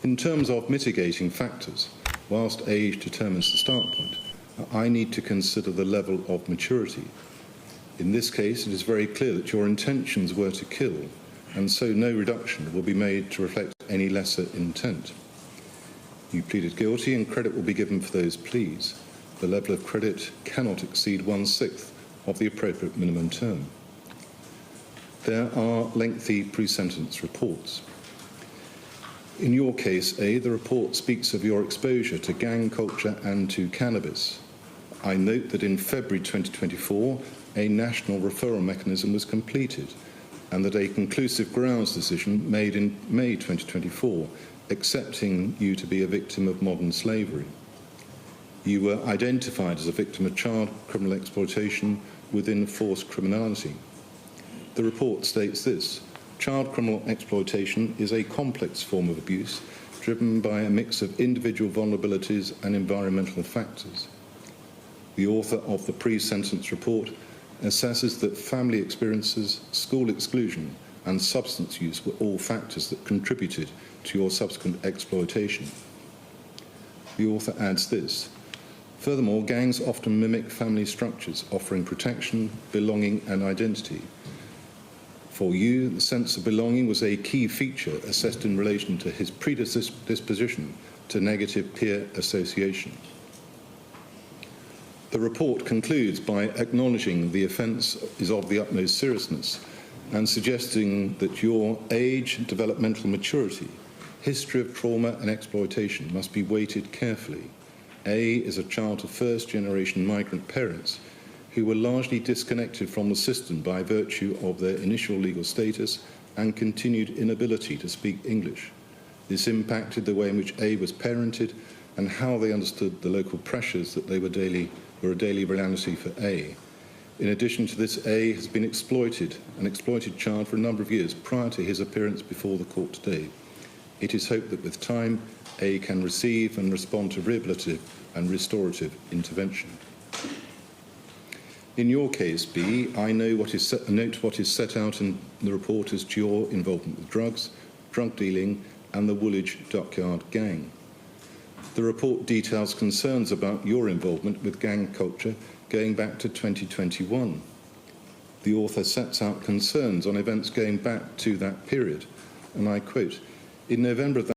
In terms of mitigating factors, whilst age determines the start point, I need to consider the level of maturity. In this case, it is very clear that your intentions were to kill, and so no reduction will be made to reflect any lesser intent. You pleaded guilty, and credit will be given for those pleas. The level of credit cannot exceed 1/6 of the appropriate minimum term. There are lengthy pre-sentence reports. In your case, A, the report speaks of your exposure to gang culture and to cannabis. I note that in February 2024, a national referral mechanism was completed and that a conclusive grounds decision made in May 2024 accepting you to be a victim of modern slavery. You were identified as a victim of child criminal exploitation within forced criminality. The report states this: child criminal exploitation is a complex form of abuse driven by a mix of individual vulnerabilities and environmental factors. The author of the pre-sentence report assesses that family experiences, school exclusion and substance use were all factors that contributed to your subsequent exploitation. The author adds this: furthermore, gangs often mimic family structures, offering protection, belonging and identity. For you, the sense of belonging was a key feature assessed in relation to his predisposition to negative peer association. The report concludes by acknowledging the offence is of the utmost seriousness and suggesting that your age, developmental maturity, history of trauma and exploitation must be weighted carefully. A is a child of first-generation migrant parents who were largely disconnected from the system by virtue of their initial legal status and continued inability to speak English. This impacted the way in which A was parented and how they understood the local pressures that were a daily reality for A. In addition to this, A has been an exploited child for a number of years prior to his appearance before the court today. It is hoped that with time, A can receive and respond to rehabilitative and restorative intervention. In your case, B, I note what is set out in the report as to your involvement with drugs, drug dealing and the Woolwich Dockyard gang. The report details concerns about your involvement with gang culture going back to 2021. The author sets out concerns on events going back to that period, and I quote, "In November of